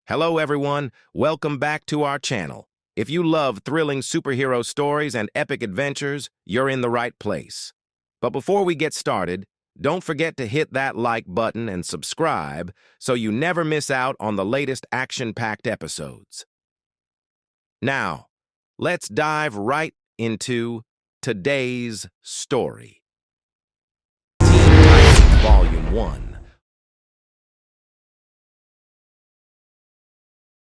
Hello everyone, welcome back to our channel. If you love thrilling superhero stories and epic adventures, you're in the right place. But before we get started, don't forget to hit that like button and subscribe so you never miss out on the latest action-packed episodes. Now, let's dive right into today's story. Teen Titans Volume 1.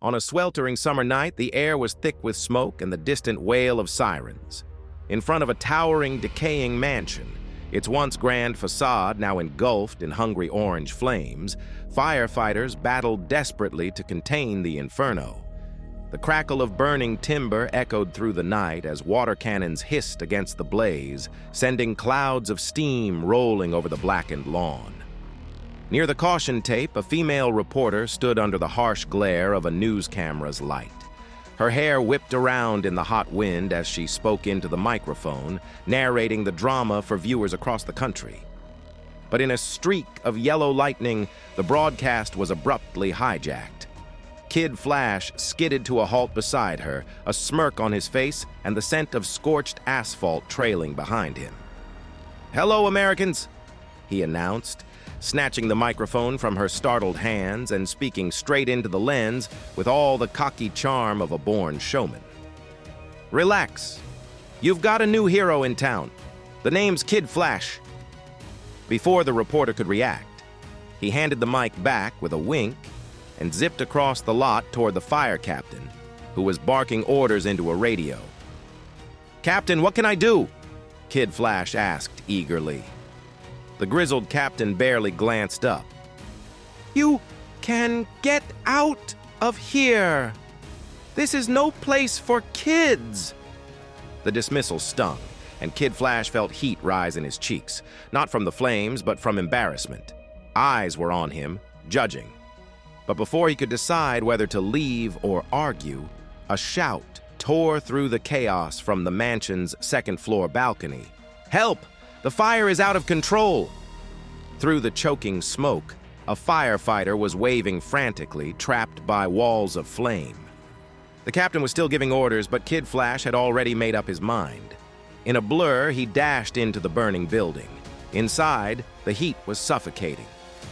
On a sweltering summer night, the air was thick with smoke and the distant wail of sirens. In front of a towering, decaying mansion, its once grand facade now engulfed in hungry orange flames, firefighters battled desperately to contain the inferno. The crackle of burning timber echoed through the night as water cannons hissed against the blaze, sending clouds of steam rolling over the blackened lawn. Near the caution tape, a female reporter stood under the harsh glare of a news camera's light. Her hair whipped around in the hot wind as she spoke into the microphone, narrating the drama for viewers across the country. But in a streak of yellow lightning, the broadcast was abruptly hijacked. Kid Flash skidded to a halt beside her, a smirk on his face and the scent of scorched asphalt trailing behind him. "Hello, Americans," he announced, snatching the microphone from her startled hands and speaking straight into the lens with all the cocky charm of a born showman. "Relax. You've got a new hero in town. The name's Kid Flash." Before the reporter could react, he handed the mic back with a wink and zipped across the lot toward the fire captain, who was barking orders into a radio. "Captain, what can I do?" Kid Flash asked eagerly. The grizzled captain barely glanced up. "You can get out of here. This is no place for kids." The dismissal stung, and Kid Flash felt heat rise in his cheeks, not from the flames, but from embarrassment. Eyes were on him, judging. But before he could decide whether to leave or argue, a shout tore through the chaos from the mansion's second-floor balcony. "Help! The fire is out of control!" Through the choking smoke, a firefighter was waving frantically, trapped by walls of flame. The captain was still giving orders, but Kid Flash had already made up his mind. In a blur, he dashed into the burning building. Inside, the heat was suffocating.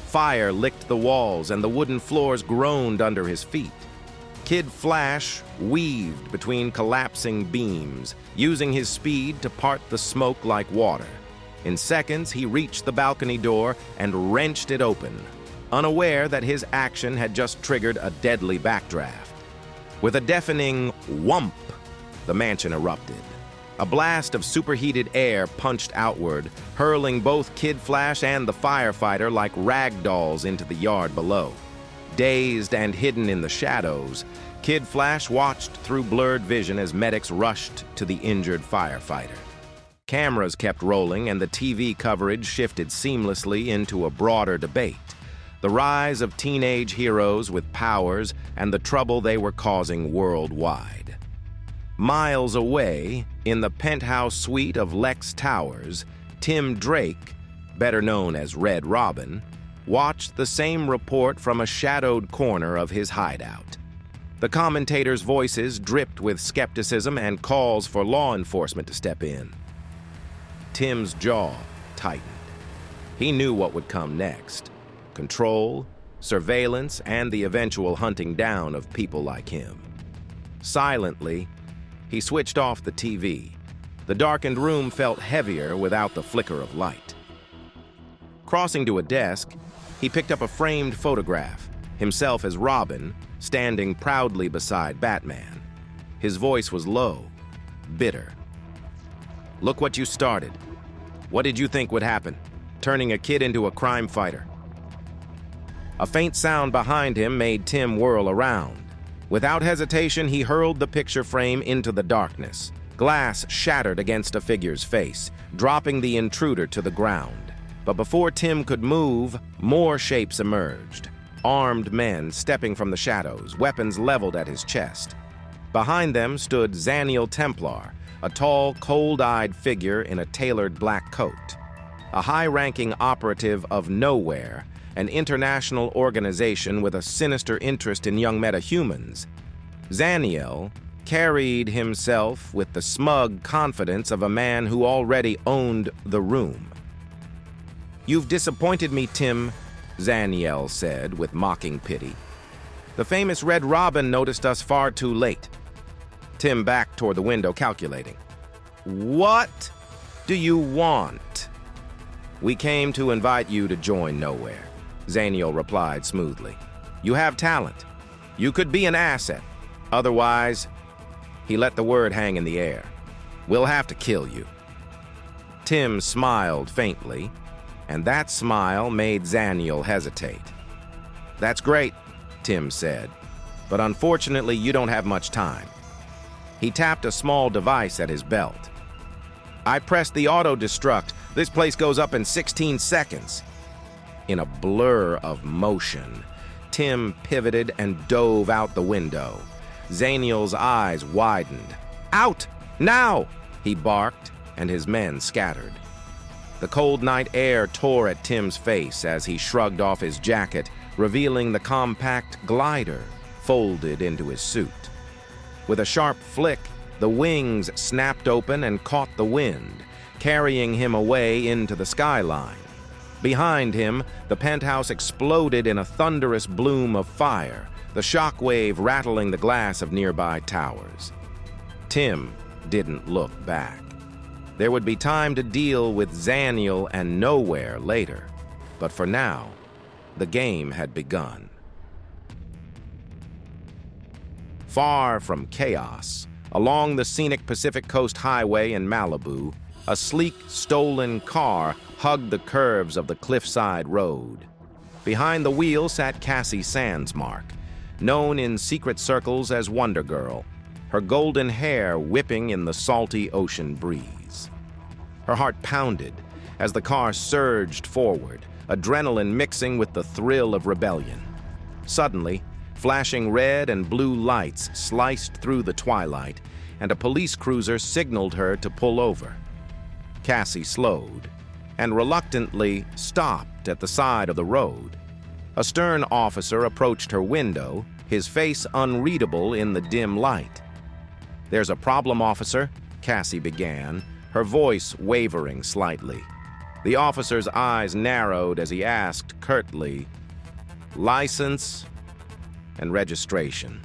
Fire licked the walls and the wooden floors groaned under his feet. Kid Flash weaved between collapsing beams, using his speed to part the smoke like water. In seconds, he reached the balcony door and wrenched it open, unaware that his action had just triggered a deadly backdraft. With a deafening whump, the mansion erupted. A blast of superheated air punched outward, hurling both Kid Flash and the firefighter like rag dolls into the yard below. Dazed and hidden in the shadows, Kid Flash watched through blurred vision as medics rushed to the injured firefighter. Cameras kept rolling and the TV coverage shifted seamlessly into a broader debate. The rise of teenage heroes with powers and the trouble they were causing worldwide. Miles away, in the penthouse suite of Lex Towers, Tim Drake, better known as Red Robin, watched the same report from a shadowed corner of his hideout. The commentators' voices dripped with skepticism and calls for law enforcement to step in. Tim's jaw tightened. He knew what would come next: control, surveillance, and the eventual hunting down of people like him. Silently, he switched off the TV. The darkened room felt heavier without the flicker of light. Crossing to a desk, he picked up a framed photograph, himself as Robin, standing proudly beside Batman. His voice was low, bitter. "Look what you started. What did you think would happen? Turning a kid into a crime fighter." A faint sound behind him made Tim whirl around. Without hesitation, he hurled the picture frame into the darkness. Glass shattered against a figure's face, dropping the intruder to the ground. But before Tim could move, more shapes emerged. Armed men stepping from the shadows, weapons leveled at his chest. Behind them stood Xaniel Templar, a tall, cold-eyed figure in a tailored black coat. A high-ranking operative of nowhere an international organization with a sinister interest in young metahumans. Xaniel carried himself with the smug confidence of a man who already owned the room. "You've disappointed me, Tim," Xaniel said with mocking pity. "The famous Red Robin noticed us far too late." Tim backed toward the window, calculating. "What do you want?" "We came to invite you to join Nowhere," Xaniel replied smoothly. "You have talent. You could be an asset. Otherwise," he let the word hang in the air, "we'll have to kill you." Tim smiled faintly, and that smile made Xaniel hesitate. "That's great," Tim said, "but unfortunately you don't have much time." He tapped a small device at his belt. "I pressed the auto-destruct. This place goes up in 16 seconds. In a blur of motion, Tim pivoted and dove out the window. Xaniel's eyes widened. "Out! Now!" he barked, and his men scattered. The cold night air tore at Tim's face as he shrugged off his jacket, revealing the compact glider folded into his suit. With a sharp flick, the wings snapped open and caught the wind, carrying him away into the skyline. Behind him, the penthouse exploded in a thunderous bloom of fire, the shockwave rattling the glass of nearby towers. Tim didn't look back. There would be time to deal with Xaniel and Nowhere later, but for now, the game had begun. Far from chaos, along the scenic Pacific Coast Highway in Malibu, a sleek, stolen car hugged the curves of the cliffside road. Behind the wheel sat Cassie Sandsmark, known in secret circles as Wonder Girl, her golden hair whipping in the salty ocean breeze. Her heart pounded as the car surged forward, adrenaline mixing with the thrill of rebellion. Suddenly, flashing red and blue lights sliced through the twilight, and a police cruiser signaled her to pull over. Cassie slowed and reluctantly stopped at the side of the road. A stern officer approached her window, his face unreadable in the dim light. "There's a problem, officer," Cassie began, her voice wavering slightly. The officer's eyes narrowed as he asked curtly, "License and registration?"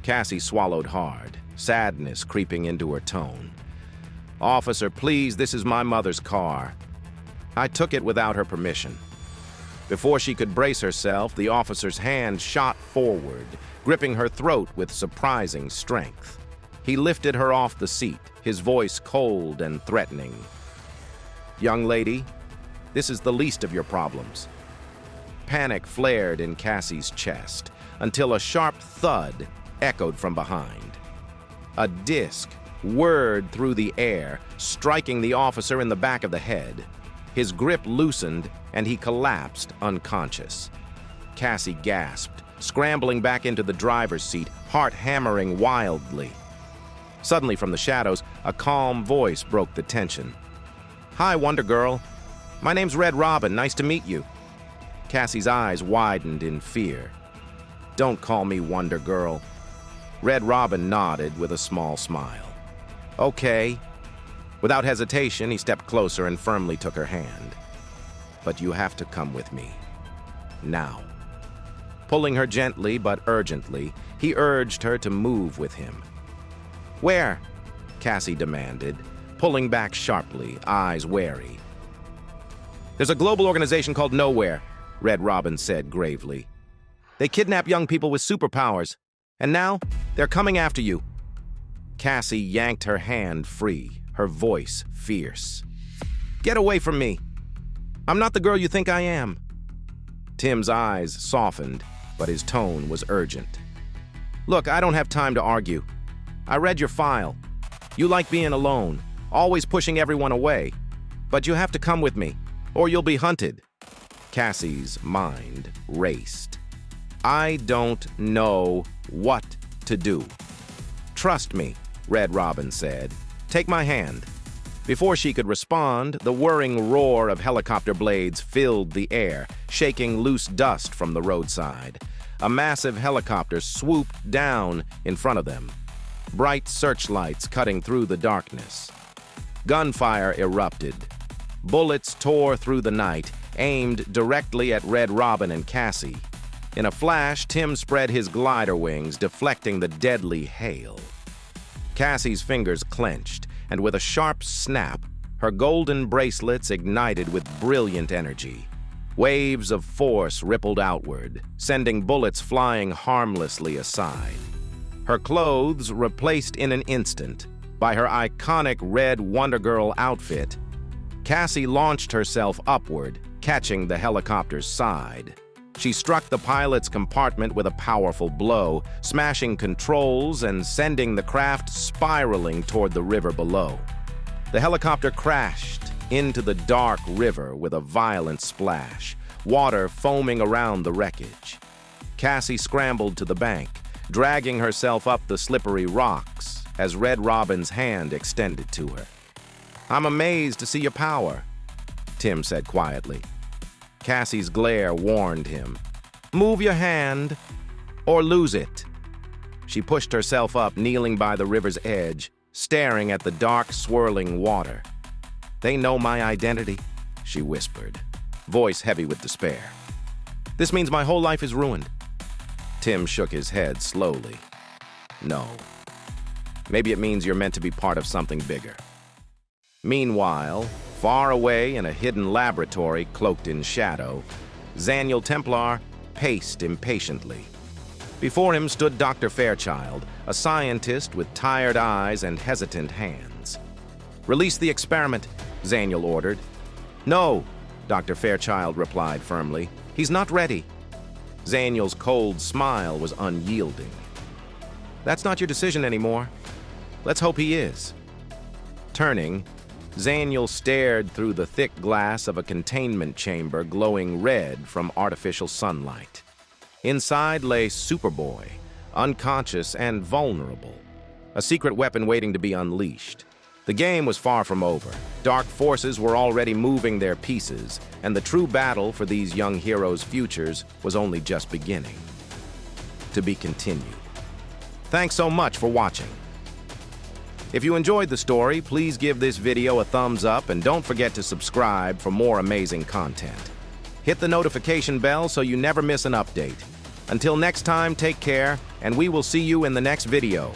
Cassie swallowed hard, sadness creeping into her tone. "Officer, please, this is my mother's car. I took it without her permission." Before she could brace herself, the officer's hand shot forward, gripping her throat with surprising strength. He lifted her off the seat, his voice cold and threatening. "Young lady, this is the least of your problems." Panic flared in Cassie's chest until a sharp thud echoed from behind. A disc whirred through the air, striking the officer in the back of the head. His grip loosened, and he collapsed unconscious. Cassie gasped, scrambling back into the driver's seat, heart hammering wildly. Suddenly, from the shadows, a calm voice broke the tension. "Hi, Wonder Girl. My name's Red Robin. Nice to meet you." Cassie's eyes widened in fear. "Don't call me Wonder Girl." Red Robin nodded with a small smile. "Okay." Without hesitation, he stepped closer and firmly took her hand. "But you have to come with me. Now." Pulling her gently but urgently, he urged her to move with him. "Where?" Cassie demanded, pulling back sharply, eyes wary. "There's a global organization called Nowhere," Red Robin said gravely. "They kidnap young people with superpowers, and now they're coming after you." Cassie yanked her hand free, her voice fierce. "Get away from me! I'm not the girl you think I am." Tim's eyes softened, but his tone was urgent. "Look, I don't have time to argue. I read your file. You like being alone, always pushing everyone away. But you have to come with me, or you'll be hunted." Cassie's mind raced. "I don't know what to do." "Trust me," Red Robin said. "Take my hand." Before she could respond, the whirring roar of helicopter blades filled the air, shaking loose dust from the roadside. A massive helicopter swooped down in front of them, bright searchlights cutting through the darkness. Gunfire erupted. Bullets tore through the night, aimed directly at Red Robin and Cassie. In a flash, Tim spread his glider wings, deflecting the deadly hail. Cassie's fingers clenched, and with a sharp snap, her golden bracelets ignited with brilliant energy. Waves of force rippled outward, sending bullets flying harmlessly aside. Her clothes replaced in an instant by her iconic red Wonder Girl outfit, Cassie launched herself upward, catching the helicopter's side. She struck the pilot's compartment with a powerful blow, smashing controls and sending the craft spiraling toward the river below. The helicopter crashed into the dark river with a violent splash, water foaming around the wreckage. Cassie scrambled to the bank, dragging herself up the slippery rocks as Red Robin's hand extended to her. "I'm amazed to see your power," Tim said quietly. Cassie's glare warned him. "Move your hand, or lose it." She pushed herself up, kneeling by the river's edge, staring at the dark, swirling water. "They know my identity," she whispered, voice heavy with despair. "This means my whole life is ruined." Tim shook his head slowly. "No. Maybe it means you're meant to be part of something bigger." Meanwhile, far away in a hidden laboratory cloaked in shadow, Xaniel Templar paced impatiently. Before him stood Dr. Fairchild, a scientist with tired eyes and hesitant hands. "Release the experiment," Xaniel ordered. "No," Dr. Fairchild replied firmly. "He's not ready." Xaniel's cold smile was unyielding. "That's not your decision anymore. Let's hope he is." Turning, Xaniel stared through the thick glass of a containment chamber glowing red from artificial sunlight. Inside lay Superboy, unconscious and vulnerable, a secret weapon waiting to be unleashed. The game was far from over. Dark forces were already moving their pieces, and the true battle for these young heroes' futures was only just beginning. To be continued. Thanks so much for watching. If you enjoyed the story, please give this video a thumbs up and don't forget to subscribe for more amazing content. Hit the notification bell so you never miss an update. Until next time, take care, and we will see you in the next video.